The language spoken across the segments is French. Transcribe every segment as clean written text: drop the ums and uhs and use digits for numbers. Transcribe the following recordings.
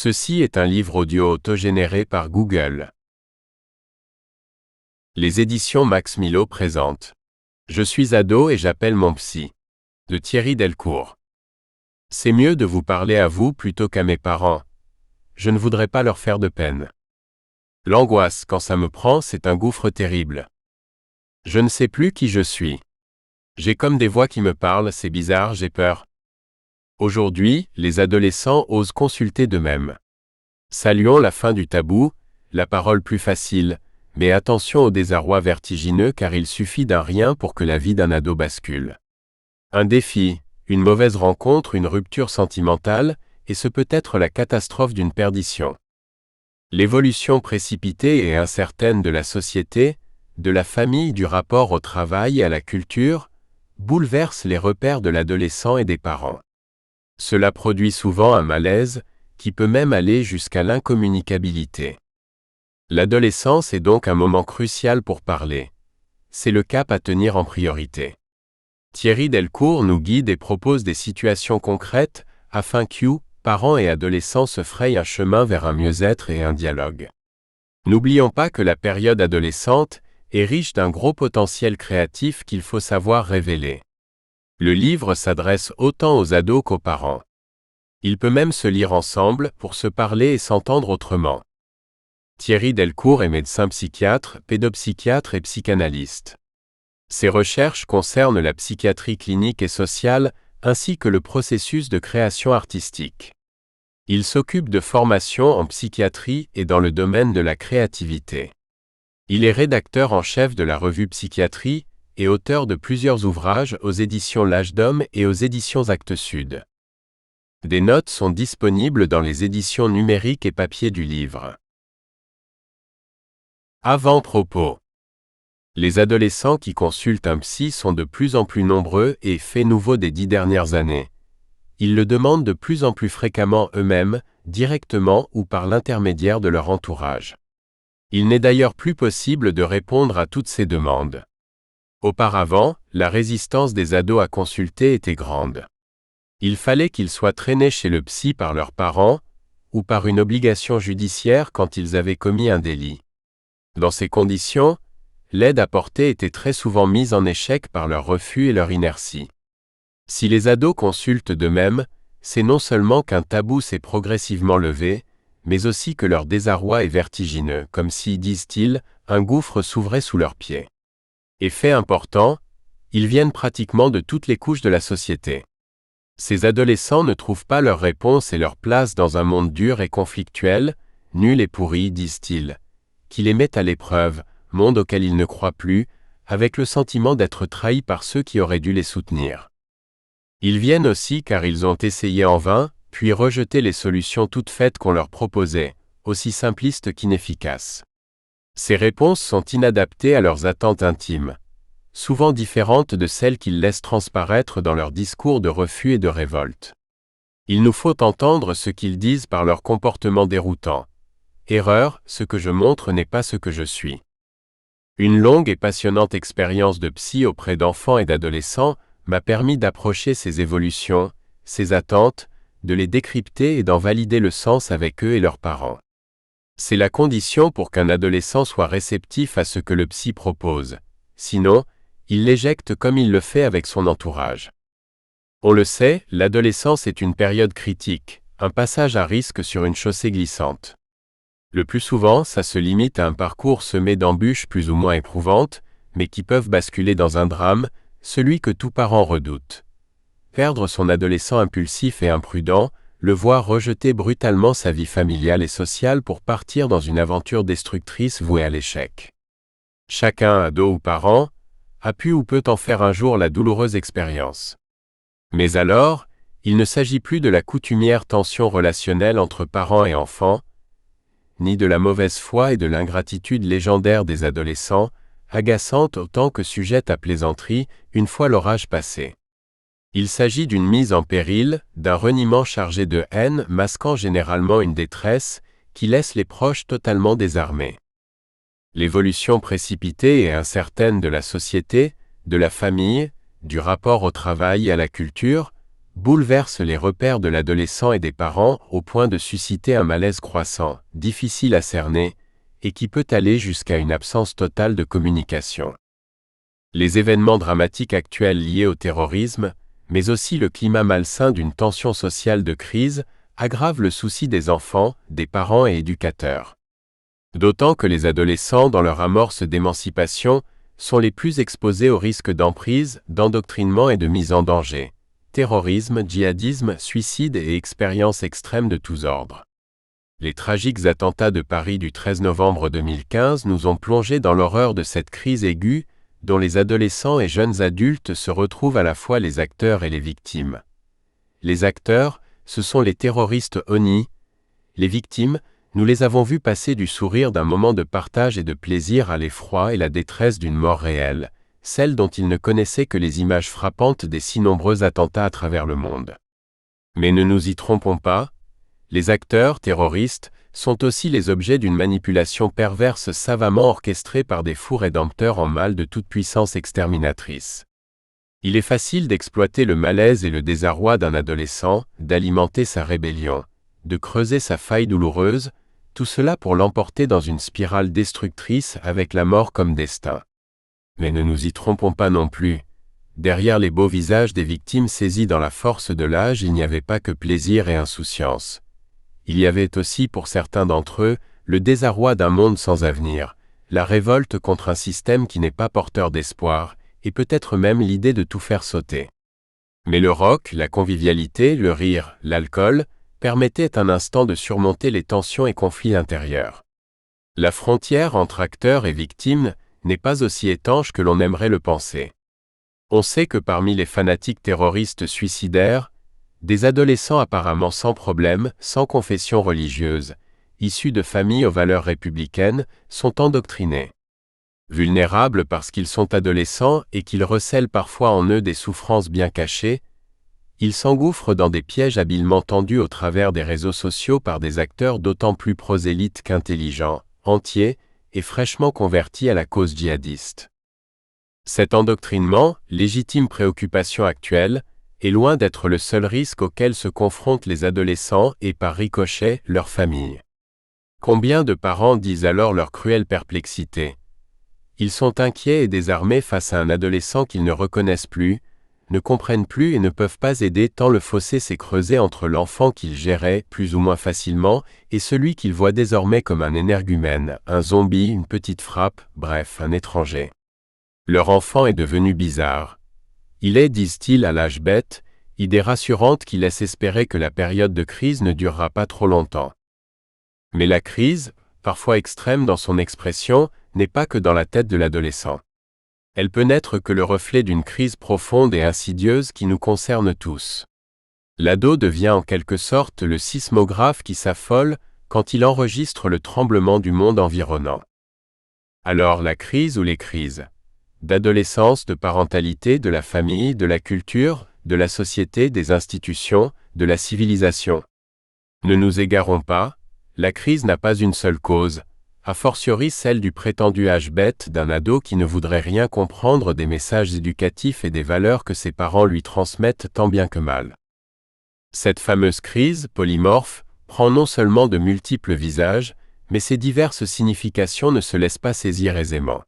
Ceci est un livre audio autogénéré par Google. Les éditions Max Milo présentent « Je suis ado et j'appelle mon psy » de Thierry Delcourt. C'est mieux de vous parler à vous plutôt qu'à mes parents. Je ne voudrais pas leur faire de peine. L'angoisse, quand ça me prend, c'est un gouffre terrible. Je ne sais plus qui je suis. J'ai comme des voix qui me parlent, c'est bizarre, j'ai peur. Aujourd'hui, les adolescents osent consulter d'eux-mêmes. Saluons la fin du tabou, la parole plus facile, mais attention au désarroi vertigineux car il suffit d'un rien pour que la vie d'un ado bascule. Un défi, une mauvaise rencontre, une rupture sentimentale, et ce peut être la catastrophe d'une perdition. L'évolution précipitée et incertaine de la société, de la famille, du rapport au travail et à la culture, bouleverse les repères de l'adolescent et des parents. Cela produit souvent un malaise, qui peut même aller jusqu'à l'incommunicabilité. L'adolescence est donc un moment crucial pour parler. C'est le cap à tenir en priorité. Thierry Delcourt nous guide et propose des situations concrètes, afin que, parents et adolescents se frayent un chemin vers un mieux-être et un dialogue. N'oublions pas que la période adolescente est riche d'un gros potentiel créatif qu'il faut savoir révéler. Le livre s'adresse autant aux ados qu'aux parents. Il peut même se lire ensemble pour se parler et s'entendre autrement. Thierry Delcourt est médecin psychiatre, pédopsychiatre et psychanalyste. Ses recherches concernent la psychiatrie clinique et sociale, ainsi que le processus de création artistique. Il s'occupe de formation en psychiatrie et dans le domaine de la créativité. Il est rédacteur en chef de la revue Psychiatrie et auteur de plusieurs ouvrages aux éditions L'Âge d'Homme et aux éditions Actes Sud. Des notes sont disponibles dans les éditions numériques et papier du livre. Avant-propos. Les adolescents qui consultent un psy sont de plus en plus nombreux et, fait nouveau des 10 dernières années, ils le demandent de plus en plus fréquemment eux-mêmes, directement ou par l'intermédiaire de leur entourage. Il n'est d'ailleurs plus possible de répondre à toutes ces demandes. Auparavant, la résistance des ados à consulter était grande. Il fallait qu'ils soient traînés chez le psy par leurs parents, ou par une obligation judiciaire quand ils avaient commis un délit. Dans ces conditions, l'aide apportée était très souvent mise en échec par leur refus et leur inertie. Si les ados consultent d'eux-mêmes, c'est non seulement qu'un tabou s'est progressivement levé, mais aussi que leur désarroi est vertigineux, comme si, disent-ils, un gouffre s'ouvrait sous leurs pieds. Et fait important, ils viennent pratiquement de toutes les couches de la société. Ces adolescents ne trouvent pas leur réponse et leur place dans un monde dur et conflictuel, nul et pourri, disent-ils, qui les met à l'épreuve, monde auquel ils ne croient plus, avec le sentiment d'être trahis par ceux qui auraient dû les soutenir. Ils viennent aussi car ils ont essayé en vain, puis rejeté les solutions toutes faites qu'on leur proposait, aussi simplistes qu'inefficaces. Ces réponses sont inadaptées à leurs attentes intimes, souvent différentes de celles qu'ils laissent transparaître dans leurs discours de refus et de révolte. Il nous faut entendre ce qu'ils disent par leur comportement déroutant. Erreur, ce que je montre n'est pas ce que je suis. Une longue et passionnante expérience de psy auprès d'enfants et d'adolescents m'a permis d'approcher ces évolutions, ces attentes, de les décrypter et d'en valider le sens avec eux et leurs parents. C'est la condition pour qu'un adolescent soit réceptif à ce que le psy propose. Sinon, il l'éjecte comme il le fait avec son entourage. On le sait, l'adolescence est une période critique, un passage à risque sur une chaussée glissante. Le plus souvent, ça se limite à un parcours semé d'embûches plus ou moins éprouvantes, mais qui peuvent basculer dans un drame, celui que tout parent redoute. Perdre son adolescent impulsif et imprudent, le voir rejeter brutalement sa vie familiale et sociale pour partir dans une aventure destructrice vouée à l'échec. Chacun, ado ou parent, a pu ou peut en faire un jour la douloureuse expérience. Mais alors, il ne s'agit plus de la coutumière tension relationnelle entre parents et enfants, ni de la mauvaise foi et de l'ingratitude légendaire des adolescents, agaçante autant que sujette à plaisanterie une fois l'orage passé. Il s'agit d'une mise en péril, d'un reniement chargé de haine masquant généralement une détresse qui laisse les proches totalement désarmés. L'évolution précipitée et incertaine de la société, de la famille, du rapport au travail et à la culture, bouleverse les repères de l'adolescent et des parents au point de susciter un malaise croissant, difficile à cerner, et qui peut aller jusqu'à une absence totale de communication. Les événements dramatiques actuels liés au terrorisme, mais aussi le climat malsain d'une tension sociale de crise, aggravent le souci des enfants, des parents et éducateurs. D'autant que les adolescents, dans leur amorce d'émancipation, sont les plus exposés aux risques d'emprise, d'endoctrinement et de mise en danger. Terrorisme, djihadisme, suicide et expériences extrêmes de tous ordres. Les tragiques attentats de Paris du 13 novembre 2015 nous ont plongés dans l'horreur de cette crise aiguë, dont les adolescents et jeunes adultes se retrouvent à la fois les acteurs et les victimes. Les acteurs, ce sont les terroristes honnis. Les victimes, nous les avons vus passer du sourire d'un moment de partage et de plaisir à l'effroi et la détresse d'une mort réelle, celle dont ils ne connaissaient que les images frappantes des si nombreux attentats à travers le monde. Mais ne nous y trompons pas, les acteurs terroristes sont aussi les objets d'une manipulation perverse savamment orchestrée par des fous rédempteurs en mal de toute puissance exterminatrice. Il est facile d'exploiter le malaise et le désarroi d'un adolescent, d'alimenter sa rébellion, de creuser sa faille douloureuse, tout cela pour l'emporter dans une spirale destructrice avec la mort comme destin. Mais ne nous y trompons pas non plus. Derrière les beaux visages des victimes saisies dans la force de l'âge, il n'y avait pas que plaisir et insouciance. Il y avait aussi pour certains d'entre eux, le désarroi d'un monde sans avenir, la révolte contre un système qui n'est pas porteur d'espoir, et peut-être même l'idée de tout faire sauter. Mais le rock, la convivialité, le rire, l'alcool, permettaient un instant de surmonter les tensions et conflits intérieurs. La frontière entre acteurs et victimes n'est pas aussi étanche que l'on aimerait le penser. On sait que parmi les fanatiques terroristes suicidaires, des adolescents apparemment sans problème, sans confession religieuse, issus de familles aux valeurs républicaines, sont endoctrinés. Vulnérables parce qu'ils sont adolescents et qu'ils recèlent parfois en eux des souffrances bien cachées, ils s'engouffrent dans des pièges habilement tendus au travers des réseaux sociaux par des acteurs d'autant plus prosélytes qu'intelligents, entiers et fraîchement convertis à la cause djihadiste. Cet endoctrinement, légitime préoccupation actuelle, est loin d'être le seul risque auquel se confrontent les adolescents et par ricochet, leurs familles. Combien de parents disent alors leur cruelle perplexité? Ils sont inquiets et désarmés face à un adolescent qu'ils ne reconnaissent plus, ne comprennent plus et ne peuvent pas aider tant le fossé s'est creusé entre l'enfant qu'ils géraient plus ou moins facilement et celui qu'ils voient désormais comme un énergumène, un zombie, une petite frappe, bref, un étranger. Leur enfant est devenu bizarre. Il est, disent-ils à l'âge bête, idée rassurante qui laisse espérer que la période de crise ne durera pas trop longtemps. Mais la crise, parfois extrême dans son expression, n'est pas que dans la tête de l'adolescent. Elle peut n'être que le reflet d'une crise profonde et insidieuse qui nous concerne tous. L'ado devient en quelque sorte le sismographe qui s'affole quand il enregistre le tremblement du monde environnant. Alors la crise ou les crises, d'adolescence, de parentalité, de la famille, de la culture, de la société, des institutions, de la civilisation. Ne nous égarons pas, la crise n'a pas une seule cause, a fortiori celle du prétendu âge bête d'un ado qui ne voudrait rien comprendre des messages éducatifs et des valeurs que ses parents lui transmettent tant bien que mal. Cette fameuse crise, polymorphe, prend non seulement de multiples visages, mais ses diverses significations ne se laissent pas saisir aisément.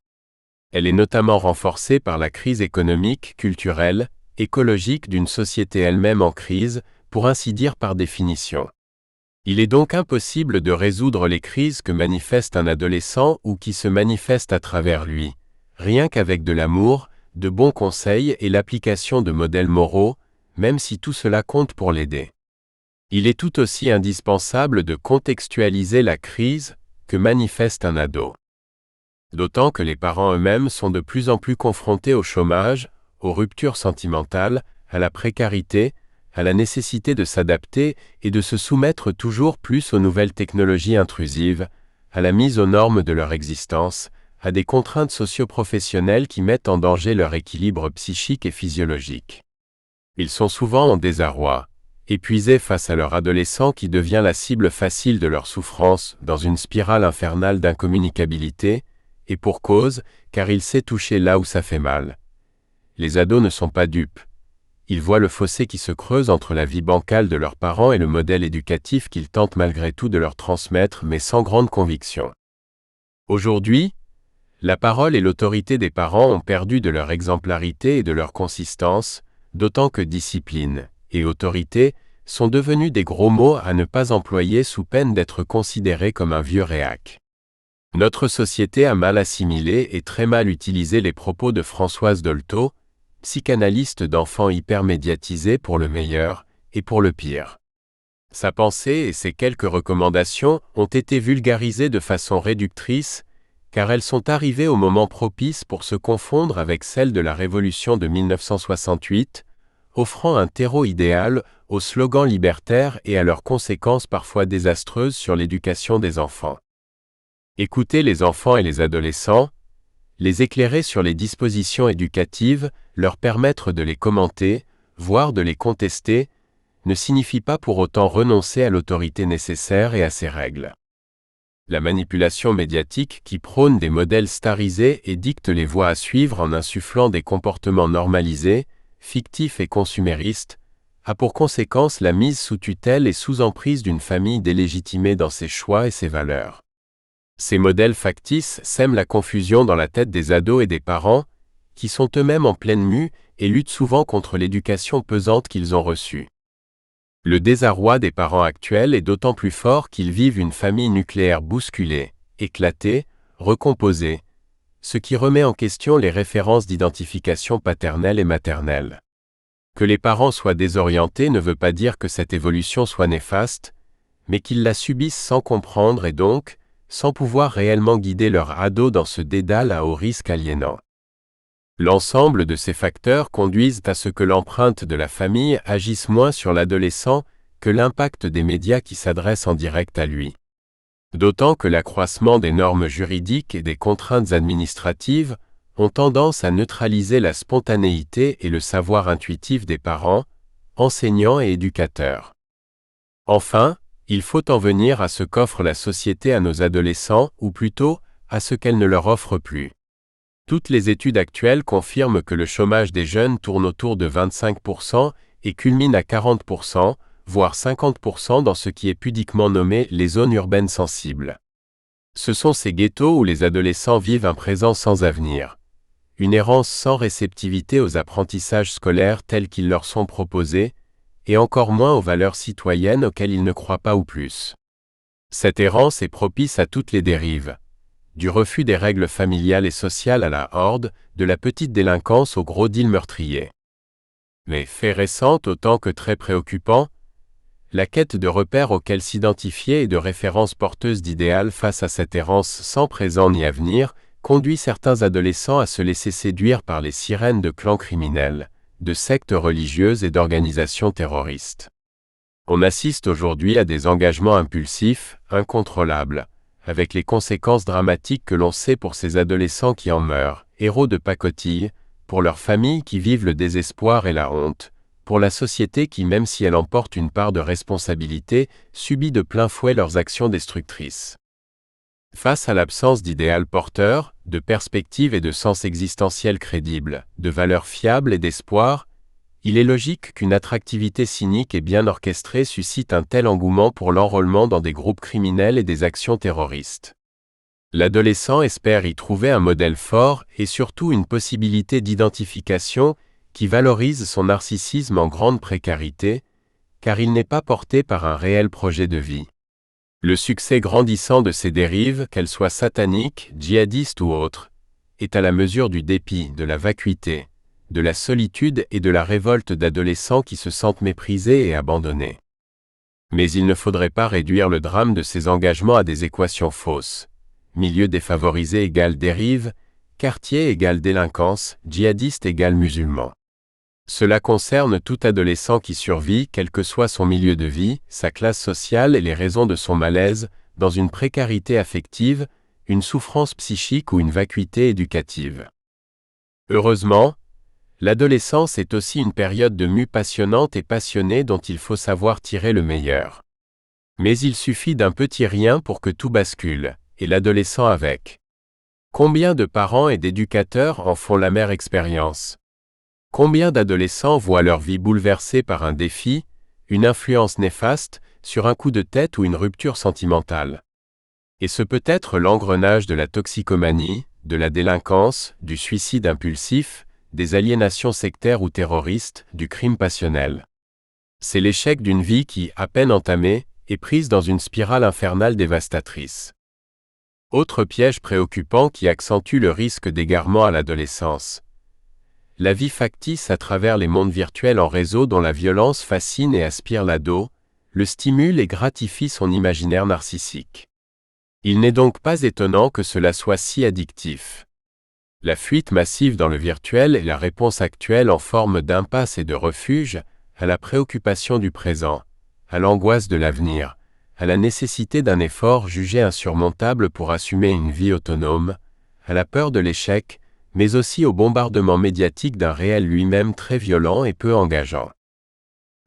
Elle est notamment renforcée par la crise économique, culturelle, écologique d'une société elle-même en crise, pour ainsi dire par définition. Il est donc impossible de résoudre les crises que manifeste un adolescent ou qui se manifestent à travers lui, rien qu'avec de l'amour, de bons conseils et l'application de modèles moraux, même si tout cela compte pour l'aider. Il est tout aussi indispensable de contextualiser la crise que manifeste un ado. D'autant que les parents eux-mêmes sont de plus en plus confrontés au chômage, aux ruptures sentimentales, à la précarité, à la nécessité de s'adapter et de se soumettre toujours plus aux nouvelles technologies intrusives, à la mise aux normes de leur existence, à des contraintes socio-professionnelles qui mettent en danger leur équilibre psychique et physiologique. Ils sont souvent en désarroi, épuisés face à leur adolescent qui devient la cible facile de leur souffrance dans une spirale infernale d'incommunicabilité, et pour cause, car il sait toucher là où ça fait mal. Les ados ne sont pas dupes. ils voient le fossé qui se creuse entre la vie bancale de leurs parents et le modèle éducatif qu'ils tentent malgré tout de leur transmettre mais sans grande conviction. Aujourd'hui, la parole et l'autorité des parents ont perdu de leur exemplarité et de leur consistance, d'autant que discipline et autorité sont devenus des gros mots à ne pas employer sous peine d'être considérés comme un vieux réac. Notre société a mal assimilé et très mal utilisé les propos de Françoise Dolto, psychanalyste d'enfants hyper médiatisée pour le meilleur et pour le pire. Sa pensée et ses quelques recommandations ont été vulgarisées de façon réductrice, car elles sont arrivées au moment propice pour se confondre avec celles de la Révolution de 1968, offrant un terreau idéal aux slogans libertaires et à leurs conséquences parfois désastreuses sur l'éducation des enfants. Écouter les enfants et les adolescents, les éclairer sur les dispositions éducatives, leur permettre de les commenter, voire de les contester, ne signifie pas pour autant renoncer à l'autorité nécessaire et à ses règles. La manipulation médiatique qui prône des modèles starisés et dicte les voies à suivre en insufflant des comportements normalisés, fictifs et consuméristes, a pour conséquence la mise sous tutelle et sous emprise d'une famille délégitimée dans ses choix et ses valeurs. Ces modèles factices sèment la confusion dans la tête des ados et des parents, qui sont eux-mêmes en pleine mue et luttent souvent contre l'éducation pesante qu'ils ont reçue. Le désarroi des parents actuels est d'autant plus fort qu'ils vivent une famille nucléaire bousculée, éclatée, recomposée, ce qui remet en question les références d'identification paternelle et maternelle. Que les parents soient désorientés ne veut pas dire que cette évolution soit néfaste, mais qu'ils la subissent sans comprendre et donc, sans pouvoir réellement guider leur ado dans ce dédale à haut risque aliénant. L'ensemble de ces facteurs conduisent à ce que l'empreinte de la famille agisse moins sur l'adolescent que l'impact des médias qui s'adressent en direct à lui. D'autant que l'accroissement des normes juridiques et des contraintes administratives ont tendance à neutraliser la spontanéité et le savoir intuitif des parents, enseignants et éducateurs. Enfin, il faut en venir à ce qu'offre la société à nos adolescents, ou plutôt, à ce qu'elle ne leur offre plus. Toutes les études actuelles confirment que le chômage des jeunes tourne autour de 25% et culmine à 40%, voire 50% dans ce qui est pudiquement nommé les zones urbaines sensibles. Ce sont ces ghettos où les adolescents vivent un présent sans avenir, une errance sans réceptivité aux apprentissages scolaires tels qu'ils leur sont proposés, et encore moins aux valeurs citoyennes auxquelles ils ne croient pas ou plus. Cette errance est propice à toutes les dérives, du refus des règles familiales et sociales à la horde, de la petite délinquance au gros deal meurtrier. Mais faits récents autant que très préoccupants, la quête de repères auxquels s'identifier et de références porteuses d'idéal face à cette errance sans présent ni avenir conduit certains adolescents à se laisser séduire par les sirènes de clans criminels, de sectes religieuses et d'organisations terroristes. On assiste aujourd'hui à des engagements impulsifs, incontrôlables, avec les conséquences dramatiques que l'on sait pour ces adolescents qui en meurent, héros de pacotille, pour leurs familles qui vivent le désespoir et la honte, pour la société qui, même si elle en porte une part de responsabilité, subit de plein fouet leurs actions destructrices. Face à l'absence d'idéal porteur, de perspectives et de sens existentiel crédibles, de valeurs fiables et d'espoir, il est logique qu'une attractivité cynique et bien orchestrée suscite un tel engouement pour l'enrôlement dans des groupes criminels et des actions terroristes. L'adolescent espère y trouver un modèle fort et surtout une possibilité d'identification qui valorise son narcissisme en grande précarité, car il n'est pas porté par un réel projet de vie. Le succès grandissant de ces dérives, qu'elles soient sataniques, djihadistes ou autres, est à la mesure du dépit, de la vacuité, de la solitude et de la révolte d'adolescents qui se sentent méprisés et abandonnés. Mais il ne faudrait pas réduire le drame de ces engagements à des équations fausses. Milieu défavorisé égale dérive, quartier égale délinquance, djihadiste égale musulman. Cela concerne tout adolescent qui survit, quel que soit son milieu de vie, sa classe sociale et les raisons de son malaise, dans une précarité affective, une souffrance psychique ou une vacuité éducative. Heureusement, l'adolescence est aussi une période de mue passionnante et passionnée dont il faut savoir tirer le meilleur. Mais il suffit d'un petit rien pour que tout bascule, et l'adolescent avec. Combien de parents et d'éducateurs en font l'amère expérience ? Combien d'adolescents voient leur vie bouleversée par un défi, une influence néfaste, sur un coup de tête ou une rupture sentimentale? Et ce peut être l'engrenage de la toxicomanie, de la délinquance, du suicide impulsif, des aliénations sectaires ou terroristes, du crime passionnel. C'est l'échec d'une vie qui, à peine entamée, est prise dans une spirale infernale dévastatrice. Autre piège préoccupant qui accentue le risque d'égarement à l'adolescence. La vie factice à travers les mondes virtuels en réseau dont la violence fascine et aspire l'ado, le stimule et gratifie son imaginaire narcissique. Il n'est donc pas étonnant que cela soit si addictif. La fuite massive dans le virtuel est la réponse actuelle en forme d'impasse et de refuge, à la préoccupation du présent, à l'angoisse de l'avenir, à la nécessité d'un effort jugé insurmontable pour assumer une vie autonome, à la peur de l'échec, mais aussi au bombardement médiatique d'un réel lui-même très violent et peu engageant.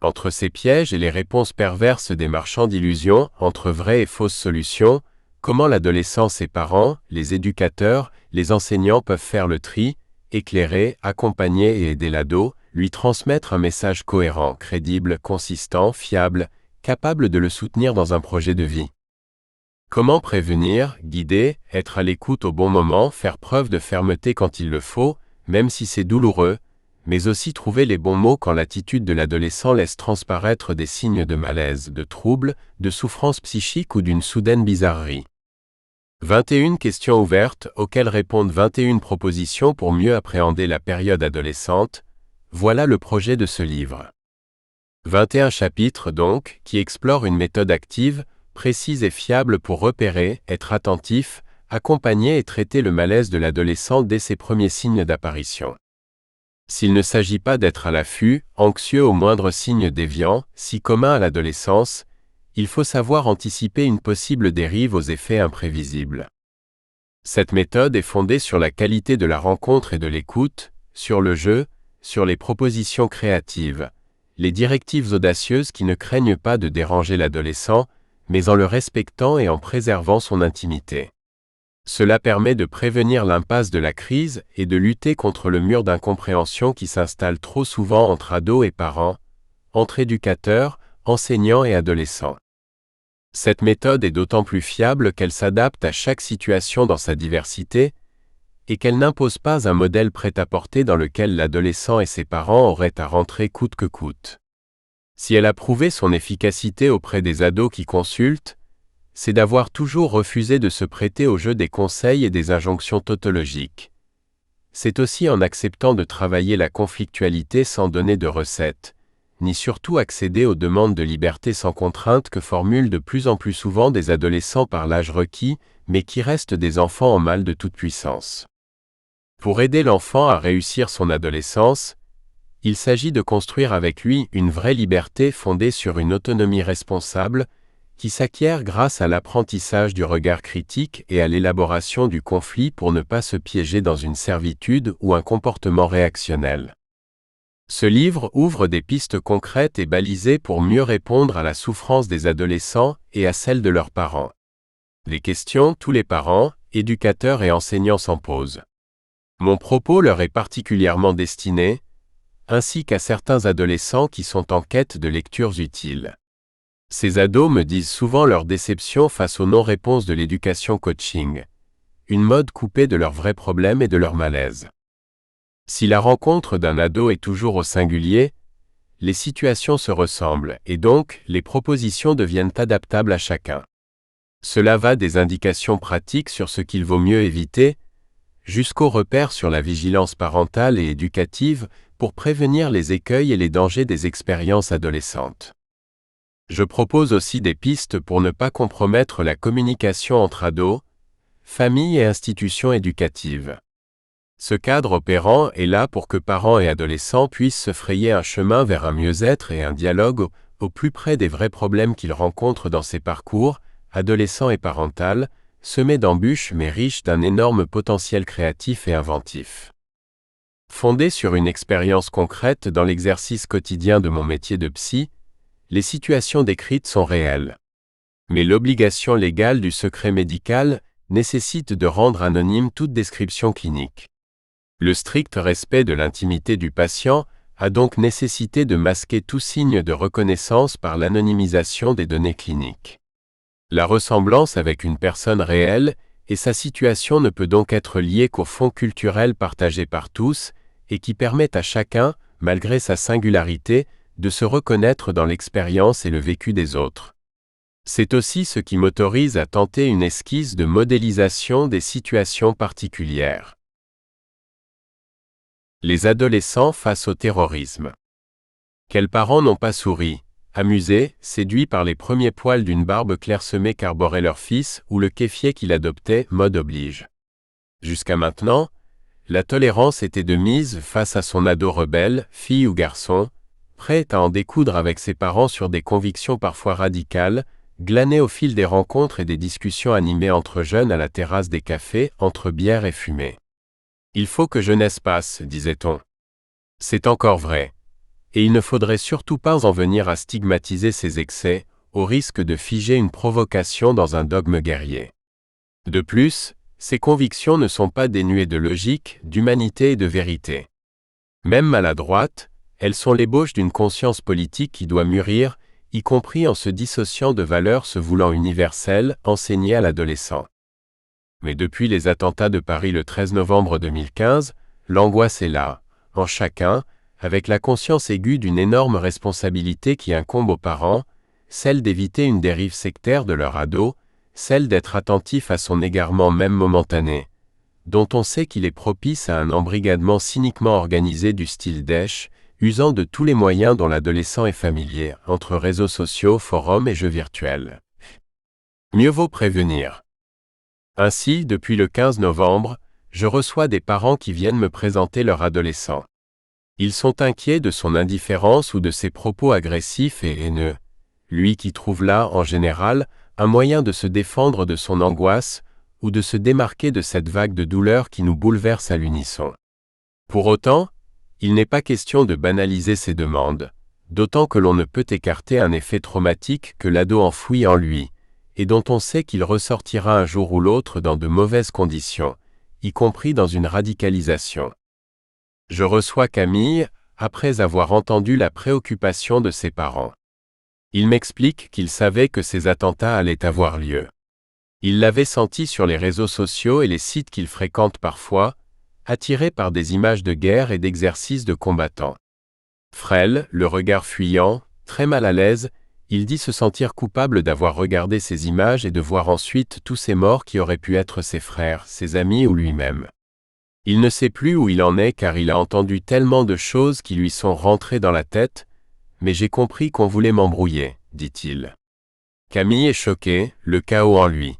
Entre ces pièges et les réponses perverses des marchands d'illusions, entre vraies et fausses solutions, comment l'adolescent, ses parents, les éducateurs, les enseignants peuvent faire le tri, éclairer, accompagner et aider l'ado, lui transmettre un message cohérent, crédible, consistant, fiable, capable de le soutenir dans un projet de vie. Comment prévenir, guider, être à l'écoute au bon moment, faire preuve de fermeté quand il le faut, même si c'est douloureux, mais aussi trouver les bons mots quand l'attitude de l'adolescent laisse transparaître des signes de malaise, de trouble, de souffrance psychique ou d'une soudaine bizarrerie. 21 questions ouvertes auxquelles répondent 21 propositions pour mieux appréhender la période adolescente. Voilà le projet de ce livre. 21 chapitres donc, qui explorent une méthode active, précise et fiable pour repérer, être attentif, accompagner et traiter le malaise de l'adolescent dès ses premiers signes d'apparition. S'il ne s'agit pas d'être à l'affût, anxieux au moindre signe déviant, si commun à l'adolescence, il faut savoir anticiper une possible dérive aux effets imprévisibles. Cette méthode est fondée sur la qualité de la rencontre et de l'écoute, sur le jeu, sur les propositions créatives, les directives audacieuses qui ne craignent pas de déranger l'adolescent, mais en le respectant et en préservant son intimité. Cela permet de prévenir l'impasse de la crise et de lutter contre le mur d'incompréhension qui s'installe trop souvent entre ados et parents, entre éducateurs, enseignants et adolescents. Cette méthode est d'autant plus fiable qu'elle s'adapte à chaque situation dans sa diversité et qu'elle n'impose pas un modèle prêt-à-porter dans lequel l'adolescent et ses parents auraient à rentrer coûte que coûte. Si elle a prouvé son efficacité auprès des ados qui consultent, c'est d'avoir toujours refusé de se prêter au jeu des conseils et des injonctions tautologiques. C'est aussi en acceptant de travailler la conflictualité sans donner de recettes, ni surtout accéder aux demandes de liberté sans contrainte que formulent de plus en plus souvent des adolescents par l'âge requis, mais qui restent des enfants en mal de toute puissance. Pour aider l'enfant à réussir son adolescence, il s'agit de construire avec lui une vraie liberté fondée sur une autonomie responsable, qui s'acquiert grâce à l'apprentissage du regard critique et à l'élaboration du conflit pour ne pas se piéger dans une servitude ou un comportement réactionnel. Ce livre ouvre des pistes concrètes et balisées pour mieux répondre à la souffrance des adolescents et à celle de leurs parents. Les questions, tous les parents, éducateurs et enseignants s'en posent. Mon propos leur est particulièrement destiné, ainsi qu'à certains adolescents qui sont en quête de lectures utiles. Ces ados me disent souvent leur déception face aux non-réponses de l'éducation coaching, une mode coupée de leurs vrais problèmes et de leur malaise. Si la rencontre d'un ado est toujours au singulier, les situations se ressemblent et donc les propositions deviennent adaptables à chacun. Cela va des indications pratiques sur ce qu'il vaut mieux éviter, jusqu'aux repères sur la vigilance parentale et éducative pour prévenir les écueils et les dangers des expériences adolescentes. Je propose aussi des pistes pour ne pas compromettre la communication entre ados, familles et institutions éducatives. Ce cadre opérant est là pour que parents et adolescents puissent se frayer un chemin vers un mieux-être et un dialogue au plus près des vrais problèmes qu'ils rencontrent dans ces parcours, adolescents et parental, semés d'embûches mais riches d'un énorme potentiel créatif et inventif. Fondé sur une expérience concrète dans l'exercice quotidien de mon métier de psy, les situations décrites sont réelles. Mais l'obligation légale du secret médical nécessite de rendre anonyme toute description clinique. Le strict respect de l'intimité du patient a donc nécessité de masquer tout signe de reconnaissance par l'anonymisation des données cliniques. La ressemblance avec une personne réelle et sa situation ne peut donc être liée qu'au fond culturel partagé par tous et qui permet à chacun, malgré sa singularité, de se reconnaître dans l'expérience et le vécu des autres. C'est aussi ce qui m'autorise à tenter une esquisse de modélisation des situations particulières. Les adolescents face au terrorisme. Quels parents n'ont pas souri, amusés, séduits par les premiers poils d'une barbe clairsemée qu'arborait leur fils ou le kéfier qu'il adoptait, mode oblige. Jusqu'à maintenant, la tolérance était de mise face à son ado rebelle, fille ou garçon, prêt à en découdre avec ses parents sur des convictions parfois radicales, glanées au fil des rencontres et des discussions animées entre jeunes à la terrasse des cafés, entre bière et fumée. Il faut que jeunesse passe, disait-on. C'est encore vrai. Et il ne faudrait surtout pas en venir à stigmatiser ces excès, au risque de figer une provocation dans un dogme guerrier. De plus, ces convictions ne sont pas dénuées de logique, d'humanité et de vérité. Même maladroites, elles sont l'ébauche d'une conscience politique qui doit mûrir, y compris en se dissociant de valeurs se voulant universelles, enseignées à l'adolescent. Mais depuis les attentats de Paris le 13 novembre 2015, l'angoisse est là, en chacun, avec la conscience aiguë d'une énorme responsabilité qui incombe aux parents, celle d'éviter une dérive sectaire de leur ado, celle d'être attentif à son égarement même momentané, dont on sait qu'il est propice à un embrigadement cyniquement organisé du style Daesh, usant de tous les moyens dont l'adolescent est familier, entre réseaux sociaux, forums et jeux virtuels. Mieux vaut prévenir. Ainsi, depuis le 15 novembre, je reçois des parents qui viennent me présenter leur adolescent. Ils sont inquiets de son indifférence ou de ses propos agressifs et haineux. Lui qui trouve là, en général, un moyen de se défendre de son angoisse ou de se démarquer de cette vague de douleur qui nous bouleverse à l'unisson. Pour autant, il n'est pas question de banaliser ces demandes, d'autant que l'on ne peut écarter un effet traumatique que l'ado enfouit en lui, et dont on sait qu'il ressortira un jour ou l'autre dans de mauvaises conditions, y compris dans une radicalisation. Je reçois Camille, après avoir entendu la préoccupation de ses parents. Il m'explique qu'il savait que ces attentats allaient avoir lieu. Il l'avait senti sur les réseaux sociaux et les sites qu'il fréquente parfois, attiré par des images de guerre et d'exercices de combattants. Frêle, le regard fuyant, très mal à l'aise, il dit se sentir coupable d'avoir regardé ces images et de voir ensuite tous ces morts qui auraient pu être ses frères, ses amis ou lui-même. Il ne sait plus où il en est car il a entendu tellement de choses qui lui sont rentrées dans la tête, mais j'ai compris qu'on voulait m'embrouiller, dit-il. Camille est choqué, le chaos en lui.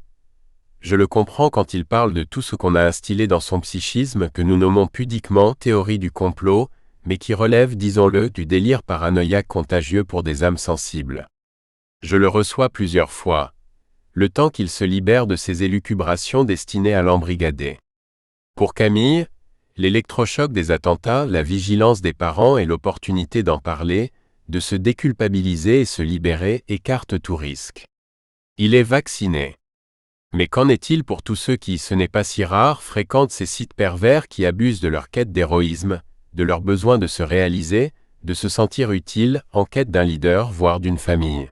Je le comprends quand il parle de tout ce qu'on a instillé dans son psychisme que nous nommons pudiquement théorie du complot, mais qui relève, disons-le, du délire paranoïaque contagieux pour des âmes sensibles. Je le reçois plusieurs fois, le temps qu'il se libère de ces élucubrations destinées à l'embrigader. Pour Camille, l'électrochoc des attentats, la vigilance des parents et l'opportunité d'en parler, de se déculpabiliser et se libérer écartent tout risque. Il est vacciné. Mais qu'en est-il pour tous ceux qui, ce n'est pas si rare, fréquentent ces sites pervers qui abusent de leur quête d'héroïsme, de leur besoin de se réaliser, de se sentir utile, en quête d'un leader, voire d'une famille.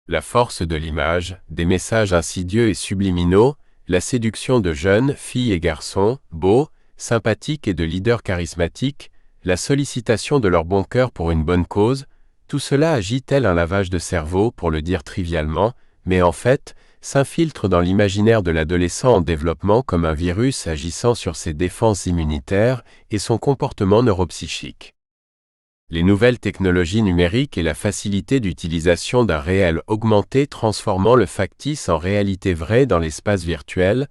La force de l'image, des messages insidieux et subliminaux, la séduction de jeunes, filles et garçons, beaux, sympathiques et de leaders charismatiques, la sollicitation de leur bon cœur pour une bonne cause, tout cela agit tel un lavage de cerveau, pour le dire trivialement, mais en fait, s'infiltre dans l'imaginaire de l'adolescent en développement comme un virus agissant sur ses défenses immunitaires et son comportement neuropsychique. Les nouvelles technologies numériques et la facilité d'utilisation d'un réel augmenté transformant le factice en réalité vraie dans l'espace virtuel,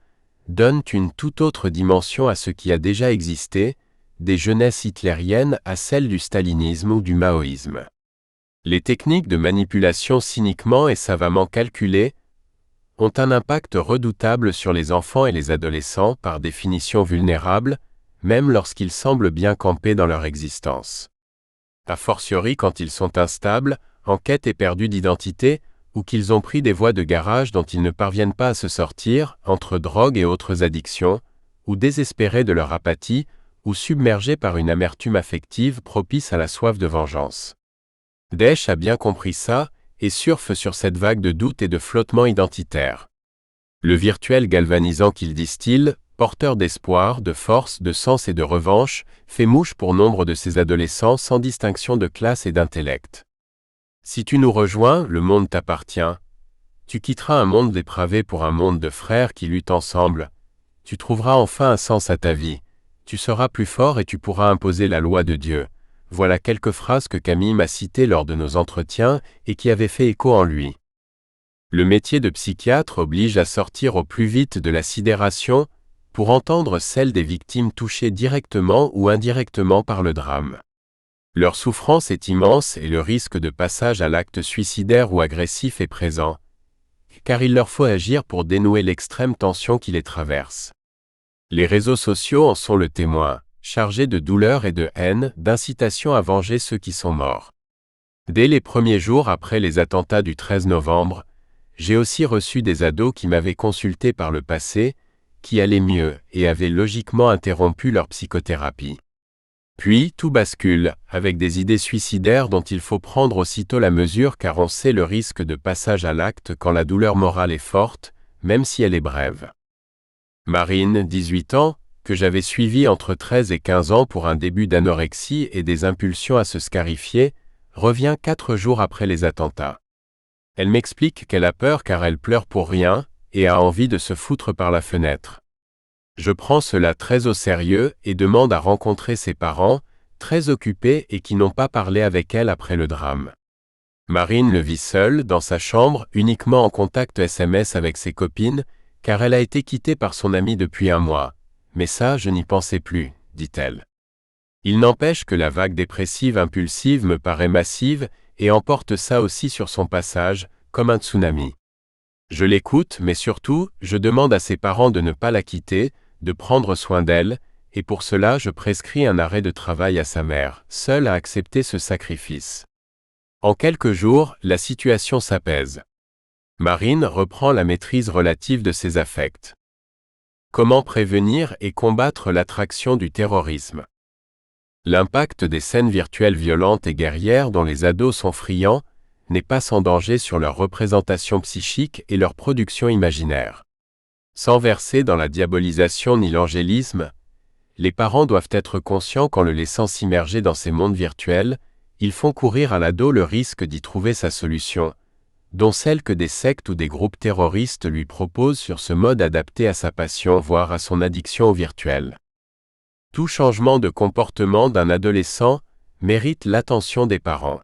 donnent une toute autre dimension à ce qui a déjà existé, des jeunesses hitlériennes à celles du stalinisme ou du maoïsme. Les techniques de manipulation cyniquement et savamment calculées ont un impact redoutable sur les enfants et les adolescents par définition vulnérables, même lorsqu'ils semblent bien campés dans leur existence. A fortiori quand ils sont instables, en quête éperdue d'identité, ou qu'ils ont pris des voies de garage dont ils ne parviennent pas à se sortir, entre drogue et autres addictions, ou désespérés de leur apathie, ou submergés par une amertume affective propice à la soif de vengeance. Daesh a bien compris ça, et surfe sur cette vague de doute et de flottement identitaire. Le virtuel galvanisant qu'il distille, porteur d'espoir, de force, de sens et de revanche, fait mouche pour nombre de ces adolescents sans distinction de classe et d'intellect. Si tu nous rejoins, le monde t'appartient. Tu quitteras un monde dépravé pour un monde de frères qui luttent ensemble. Tu trouveras enfin un sens à ta vie. Tu seras plus fort et tu pourras imposer la loi de Dieu. Voilà quelques phrases que Camille m'a citées lors de nos entretiens et qui avaient fait écho en lui. Le métier de psychiatre oblige à sortir au plus vite de la sidération pour entendre celles des victimes touchées directement ou indirectement par le drame. Leur souffrance est immense et le risque de passage à l'acte suicidaire ou agressif est présent, car il leur faut agir pour dénouer l'extrême tension qui les traverse. Les réseaux sociaux en sont le témoin, chargés de douleur et de haine, d'incitation à venger ceux qui sont morts. Dès les premiers jours après les attentats du 13 novembre, j'ai aussi reçu des ados qui m'avaient consulté par le passé, qui allaient mieux et avaient logiquement interrompu leur psychothérapie. Puis, tout bascule, avec des idées suicidaires dont il faut prendre aussitôt la mesure car on sait le risque de passage à l'acte quand la douleur morale est forte, même si elle est brève. Marine, 18 ans, que j'avais suivie entre 13 et 15 ans pour un début d'anorexie et des impulsions à se scarifier, revient 4 jours après les attentats. Elle m'explique qu'elle a peur car elle pleure pour rien et a envie de se foutre par la fenêtre. Je prends cela très au sérieux et demande à rencontrer ses parents, très occupés et qui n'ont pas parlé avec elle après le drame. Marine le vit seule, dans sa chambre, uniquement en contact SMS avec ses copines, car elle a été quittée par son amie depuis 1 mois. Mais ça, je n'y pensais plus, dit-elle. Il n'empêche que la vague dépressive impulsive me paraît massive et emporte ça aussi sur son passage, comme un tsunami. Je l'écoute, mais surtout, je demande à ses parents de ne pas la quitter, de prendre soin d'elle, et pour cela je prescris un arrêt de travail à sa mère, seule à accepter ce sacrifice. En quelques jours, la situation s'apaise. Marine reprend la maîtrise relative de ses affects. Comment prévenir et combattre l'attraction du terrorisme? L'impact des scènes virtuelles violentes et guerrières dont les ados sont friands n'est pas sans danger sur leur représentation psychique et leur production imaginaire. Sans verser dans la diabolisation ni l'angélisme, les parents doivent être conscients qu'en le laissant s'immerger dans ces mondes virtuels, ils font courir à l'ado le risque d'y trouver sa solution, dont celle que des sectes ou des groupes terroristes lui proposent sur ce mode adapté à sa passion voire à son addiction au virtuel. Tout changement de comportement d'un adolescent mérite l'attention des parents.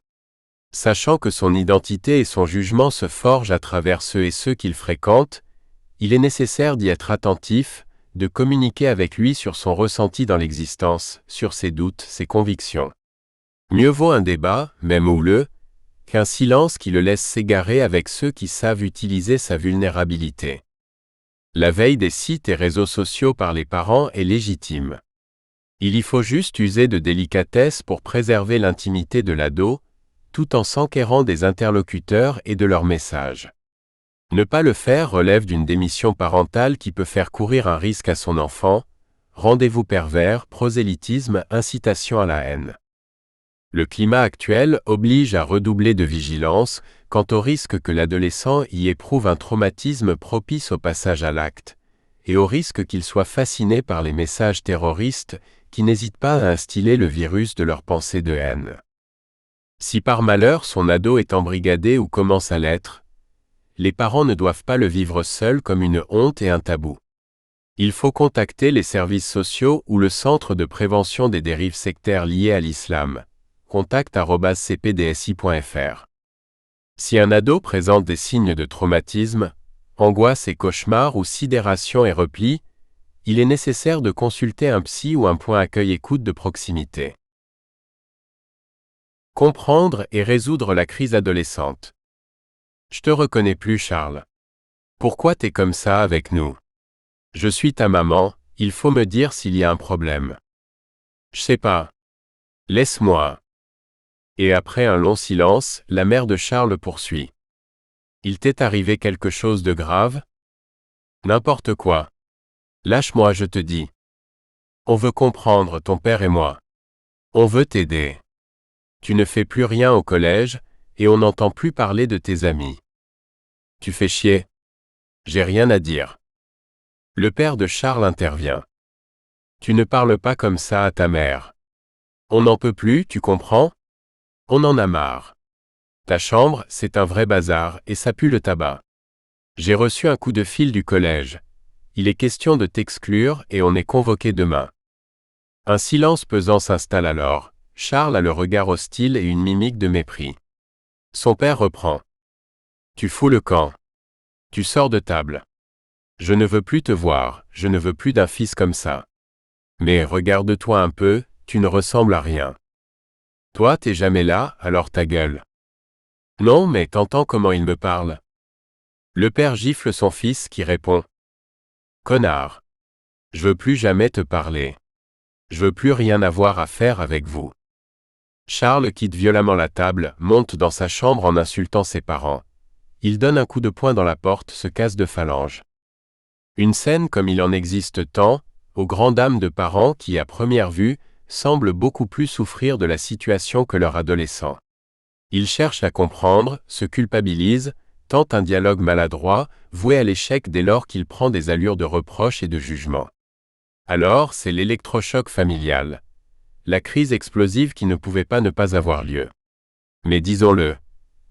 Sachant que son identité et son jugement se forgent à travers ceux et ceux qu'il fréquente, il est nécessaire d'y être attentif, de communiquer avec lui sur son ressenti dans l'existence, sur ses doutes, ses convictions. Mieux vaut un débat, même houleux, qu'un silence qui le laisse s'égarer avec ceux qui savent utiliser sa vulnérabilité. La veille des sites et réseaux sociaux par les parents est légitime. Il y faut juste user de délicatesse pour préserver l'intimité de l'ado, tout en s'enquérant des interlocuteurs et de leurs messages. Ne pas le faire relève d'une démission parentale qui peut faire courir un risque à son enfant, rendez-vous pervers, prosélytisme, incitation à la haine. Le climat actuel oblige à redoubler de vigilance quant au risque que l'adolescent y éprouve un traumatisme propice au passage à l'acte, et au risque qu'il soit fasciné par les messages terroristes qui n'hésitent pas à instiller le virus de leur pensée de haine. Si par malheur son ado est embrigadé ou commence à l'être, les parents ne doivent pas le vivre seuls comme une honte et un tabou. Il faut contacter les services sociaux ou le Centre de prévention des dérives sectaires liées à l'islam. contact@cpdsi.fr. Si un ado présente des signes de traumatisme, angoisse et cauchemar ou sidération et repli, il est nécessaire de consulter un psy ou un point accueil-écoute de proximité. Comprendre et résoudre la crise adolescente. Je te reconnais plus, Charles. Pourquoi t'es comme ça avec nous? Je suis ta maman, il faut me dire s'il y a un problème. Je sais pas. Laisse-moi. Et après un long silence, la mère de Charles poursuit. Il t'est arrivé quelque chose de grave? N'importe quoi. Lâche-moi, je te dis. On veut comprendre, ton père et moi. On veut t'aider. Tu ne fais plus rien au collège, et on n'entend plus parler de tes amis. Tu fais chier. J'ai rien à dire. Le père de Charles intervient. Tu ne parles pas comme ça à ta mère. On n'en peut plus, tu comprends? On en a marre. Ta chambre, c'est un vrai bazar, et ça pue le tabac. J'ai reçu un coup de fil du collège. Il est question de t'exclure et on est convoqué demain. Un silence pesant s'installe alors. Charles a le regard hostile et une mimique de mépris. Son père reprend. Tu fous le camp. Tu sors de table. Je ne veux plus te voir, je ne veux plus d'un fils comme ça. Mais regarde-toi un peu, tu ne ressembles à rien. Toi, t'es jamais là, alors ta gueule. Non, mais t'entends comment il me parle. Le père gifle son fils qui répond. Connard. Je veux plus jamais te parler. Je veux plus rien avoir à faire avec vous. Charles quitte violemment la table, monte dans sa chambre en insultant ses parents. Il donne un coup de poing dans la porte, se casse de phalange. Une scène comme il en existe tant, aux grandes dames de parents qui, à première vue, semblent beaucoup plus souffrir de la situation que leur adolescent. Ils cherchent à comprendre, se culpabilisent, tentent un dialogue maladroit, voué à l'échec dès lors qu'il prend des allures de reproche et de jugement. Alors, c'est l'électrochoc familial. La crise explosive qui ne pouvait pas ne pas avoir lieu. Mais disons-le,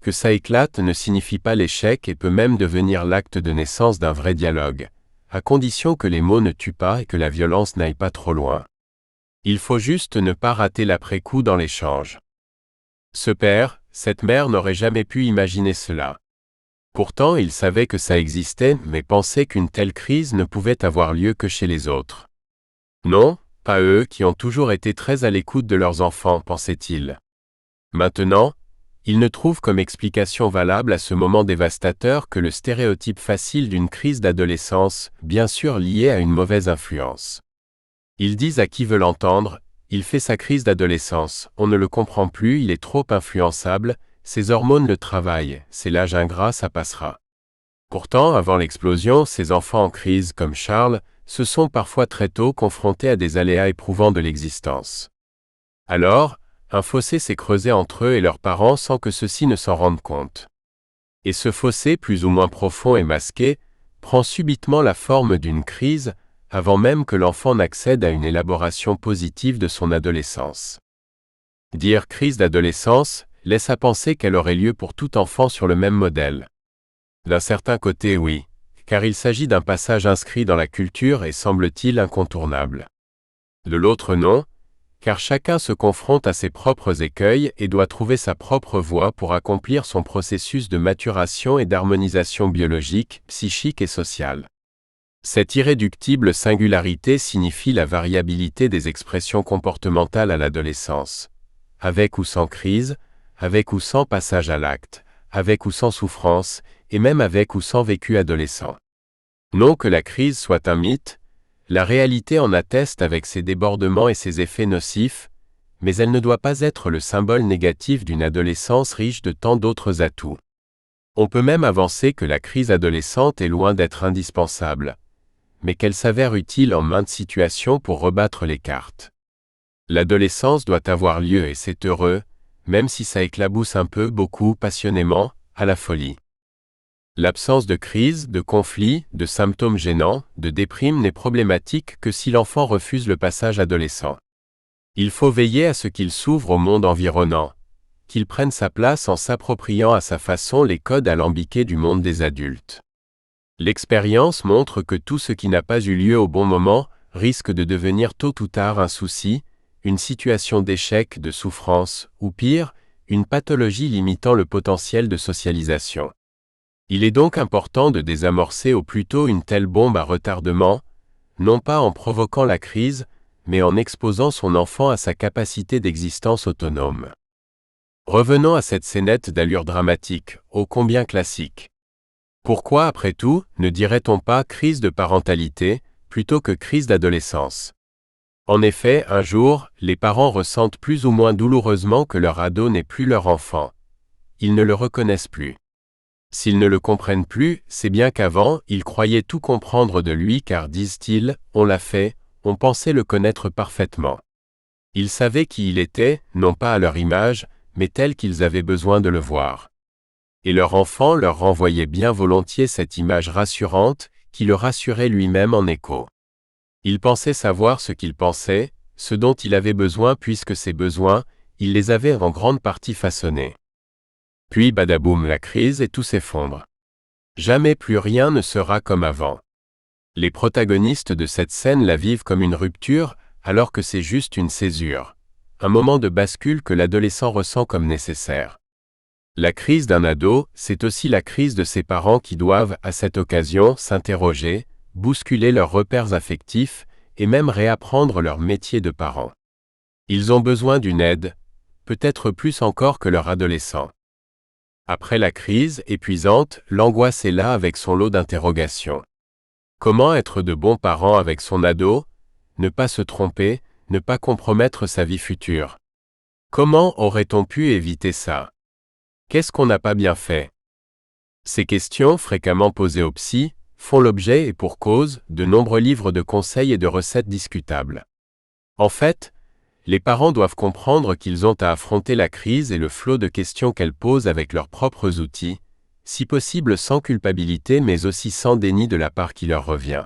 que ça éclate ne signifie pas l'échec et peut même devenir l'acte de naissance d'un vrai dialogue, à condition que les mots ne tuent pas et que la violence n'aille pas trop loin. Il faut juste ne pas rater l'après-coup dans l'échange. Ce père, cette mère n'aurait jamais pu imaginer cela. Pourtant, il savait que ça existait, mais pensait qu'une telle crise ne pouvait avoir lieu que chez les autres. Non, pas eux qui ont toujours été très à l'écoute de leurs enfants, pensait-il. Maintenant, il ne trouve comme explication valable à ce moment dévastateur que le stéréotype facile d'une crise d'adolescence, bien sûr liée à une mauvaise influence. Ils disent à qui veut l'entendre, il fait sa crise d'adolescence, on ne le comprend plus, il est trop influençable, ses hormones le travaillent, c'est l'âge ingrat, ça passera. Pourtant, avant l'explosion, ces enfants en crise comme Charles se sont parfois très tôt confrontés à des aléas éprouvants de l'existence. Alors, un fossé s'est creusé entre eux et leurs parents sans que ceux-ci ne s'en rendent compte. Et ce fossé, plus ou moins profond et masqué, prend subitement la forme d'une crise, avant même que l'enfant n'accède à une élaboration positive de son adolescence. Dire crise d'adolescence laisse à penser qu'elle aurait lieu pour tout enfant sur le même modèle. D'un certain côté, oui, car il s'agit d'un passage inscrit dans la culture et semble-t-il incontournable. De l'autre, non, car chacun se confronte à ses propres écueils et doit trouver sa propre voie pour accomplir son processus de maturation et d'harmonisation biologique, psychique et sociale. Cette irréductible singularité signifie la variabilité des expressions comportementales à l'adolescence. Avec ou sans crise, avec ou sans passage à l'acte, avec ou sans souffrance, et même avec ou sans vécu adolescent. Non que la crise soit un mythe, la réalité en atteste avec ses débordements et ses effets nocifs, mais elle ne doit pas être le symbole négatif d'une adolescence riche de tant d'autres atouts. On peut même avancer que la crise adolescente est loin d'être indispensable, mais qu'elle s'avère utile en maintes situations pour rebattre les cartes. L'adolescence doit avoir lieu et c'est heureux, même si ça éclabousse un peu, beaucoup, passionnément, à la folie. L'absence de crise, de conflit, de symptômes gênants, de déprime n'est problématique que si l'enfant refuse le passage adolescent. Il faut veiller à ce qu'il s'ouvre au monde environnant, qu'il prenne sa place en s'appropriant à sa façon les codes alambiqués du monde des adultes. L'expérience montre que tout ce qui n'a pas eu lieu au bon moment risque de devenir tôt ou tard un souci, une situation d'échec, de souffrance, ou pire, une pathologie limitant le potentiel de socialisation. Il est donc important de désamorcer au plus tôt une telle bombe à retardement, non pas en provoquant la crise, mais en exposant son enfant à sa capacité d'existence autonome. Revenons à cette scénette d'allure dramatique, ô combien classique. Pourquoi, après tout, ne dirait-on pas crise de parentalité, plutôt que crise d'adolescence? En effet, un jour, les parents ressentent plus ou moins douloureusement que leur ado n'est plus leur enfant. Ils ne le reconnaissent plus. S'ils ne le comprennent plus, c'est bien qu'avant, ils croyaient tout comprendre de lui car, disent-ils, on l'a fait, on pensait le connaître parfaitement. Ils savaient qui il était, non pas à leur image, mais tel qu'ils avaient besoin de le voir. Et leur enfant leur renvoyait bien volontiers cette image rassurante, qui le rassurait lui-même en écho. Il pensait savoir ce qu'il pensait, ce dont il avait besoin puisque ses besoins, il les avait en grande partie façonnés. Puis badaboum la crise et tout s'effondre. Jamais plus rien ne sera comme avant. Les protagonistes de cette scène la vivent comme une rupture, alors que c'est juste une césure. Un moment de bascule que l'adolescent ressent comme nécessaire. La crise d'un ado, c'est aussi la crise de ses parents qui doivent, à cette occasion, s'interroger, bousculer leurs repères affectifs, et même réapprendre leur métier de parents. Ils ont besoin d'une aide, peut-être plus encore que leur adolescent. Après la crise épuisante, l'angoisse est là avec son lot d'interrogations. Comment être de bons parents avec son ado, ne pas se tromper, ne pas compromettre sa vie future? Comment aurait-on pu éviter ça? Qu'est-ce qu'on n'a pas bien fait? Ces questions, fréquemment posées aux psys, font l'objet et pour cause de nombreux livres de conseils et de recettes discutables. En fait, les parents doivent comprendre qu'ils ont à affronter la crise et le flot de questions qu'elle pose avec leurs propres outils, si possible sans culpabilité mais aussi sans déni de la part qui leur revient.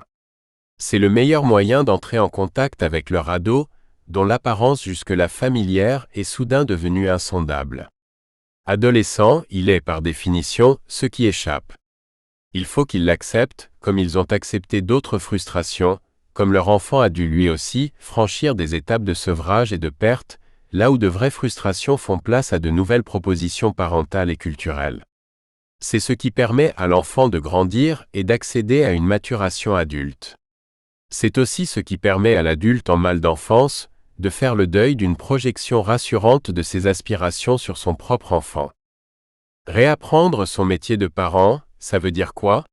C'est le meilleur moyen d'entrer en contact avec leur ado, dont l'apparence jusque-là familière est soudain devenue insondable. Adolescent, il est par définition ce qui échappe. Il faut qu'ils l'acceptent, comme ils ont accepté d'autres frustrations, comme leur enfant a dû lui aussi franchir des étapes de sevrage et de perte, là où de vraies frustrations font place à de nouvelles propositions parentales et culturelles. C'est ce qui permet à l'enfant de grandir et d'accéder à une maturation adulte. C'est aussi ce qui permet à l'adulte en mal d'enfance de faire le deuil d'une projection rassurante de ses aspirations sur son propre enfant. Réapprendre son métier de parent, ça veut dire quoi?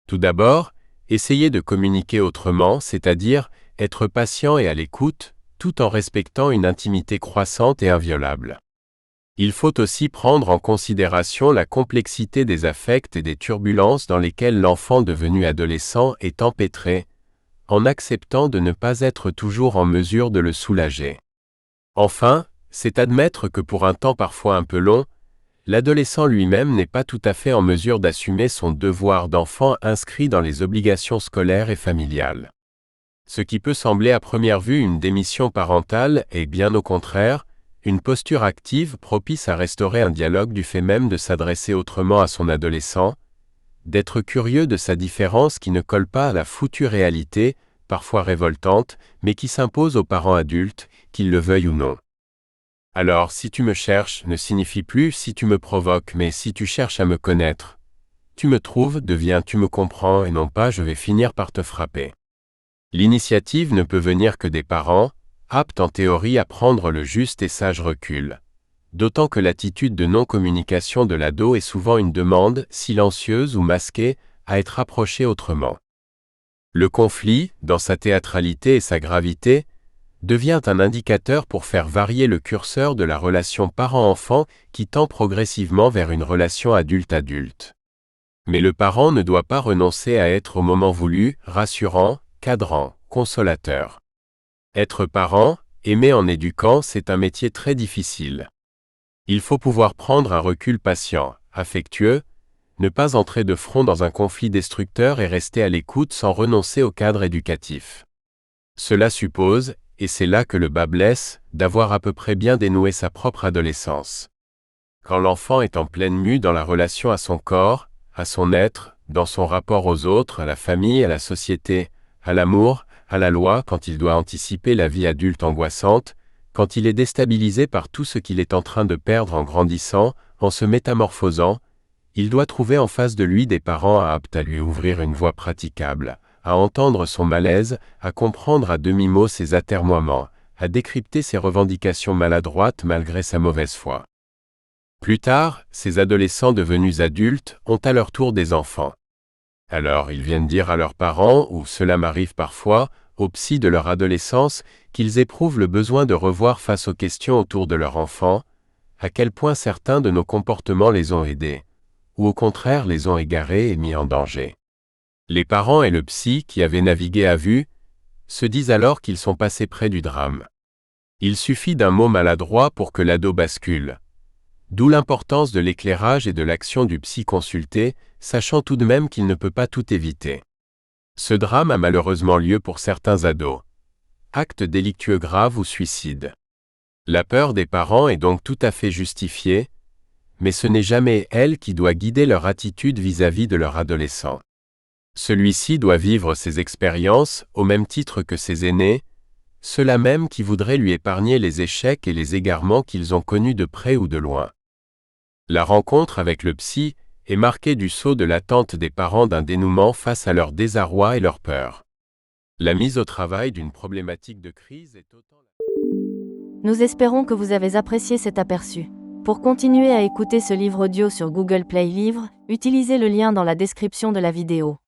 Tout d'abord, essayer de communiquer autrement, c'est-à-dire être patient et à l'écoute, tout en respectant une intimité croissante et inviolable. Il faut aussi prendre en considération la complexité des affects et des turbulences dans lesquelles l'enfant devenu adolescent est empêtré, en acceptant de ne pas être toujours en mesure de le soulager. Enfin, c'est admettre que pour un temps parfois un peu long, l'adolescent lui-même n'est pas tout à fait en mesure d'assumer son devoir d'enfant inscrit dans les obligations scolaires et familiales. Ce qui peut sembler à première vue une démission parentale est bien au contraire, une posture active propice à restaurer un dialogue du fait même de s'adresser autrement à son adolescent, d'être curieux de sa différence qui ne colle pas à la foutue réalité, parfois révoltante, mais qui s'impose aux parents adultes, qu'ils le veuillent ou non. Alors, si tu me cherches ne signifie plus si tu me provoques, mais si tu cherches à me connaître. Tu me trouves devient tu me comprends et non pas je vais finir par te frapper. L'initiative ne peut venir que des parents, aptes en théorie à prendre le juste et sage recul. D'autant que l'attitude de non-communication de l'ado est souvent une demande, silencieuse ou masquée, à être approchée autrement. Le conflit, dans sa théâtralité et sa gravité, devient un indicateur pour faire varier le curseur de la relation parent-enfant qui tend progressivement vers une relation adulte-adulte. Mais le parent ne doit pas renoncer à être au moment voulu, rassurant, cadrant, consolateur. Être parent, aimer en éduquant, c'est un métier très difficile. Il faut pouvoir prendre un recul patient, affectueux, ne pas entrer de front dans un conflit destructeur et rester à l'écoute sans renoncer au cadre éducatif. Cela suppose, et c'est là que le bât blesse, d'avoir à peu près bien dénoué sa propre adolescence. Quand l'enfant est en pleine mue dans la relation à son corps, à son être, dans son rapport aux autres, à la famille, à la société, à l'amour, à la loi, quand il doit anticiper la vie adulte angoissante, quand il est déstabilisé par tout ce qu'il est en train de perdre en grandissant, en se métamorphosant, il doit trouver en face de lui des parents aptes à lui ouvrir une voie praticable, à entendre son malaise, à comprendre à demi-mot ses atermoiements, à décrypter ses revendications maladroites malgré sa mauvaise foi. Plus tard, ces adolescents devenus adultes ont à leur tour des enfants. Alors ils viennent dire à leurs parents, ou cela m'arrive parfois, aux psys de leur adolescence, qu'ils éprouvent le besoin de revoir face aux questions autour de leur enfant, à quel point certains de nos comportements les ont aidés, ou au contraire les ont égarés et mis en danger. Les parents et le psy qui avaient navigué à vue se disent alors qu'ils sont passés près du drame. Il suffit d'un mot maladroit pour que l'ado bascule. D'où l'importance de l'éclairage et de l'action du psy consulté, sachant tout de même qu'il ne peut pas tout éviter. Ce drame a malheureusement lieu pour certains ados. Acte délictueux grave ou suicide. La peur des parents est donc tout à fait justifiée, mais ce n'est jamais elle qui doit guider leur attitude vis-à-vis de leur adolescent. Celui-ci doit vivre ses expériences au même titre que ses aînés, ceux-là même qui voudraient lui épargner les échecs et les égarements qu'ils ont connus de près ou de loin. La rencontre avec le psy est marquée du saut de l'attente des parents d'un dénouement face à leur désarroi et leur peur. La mise au travail d'une problématique de crise est autant... Nous espérons que vous avez apprécié cet aperçu. Pour continuer à écouter ce livre audio sur Google Play Livres, utilisez le lien dans la description de la vidéo.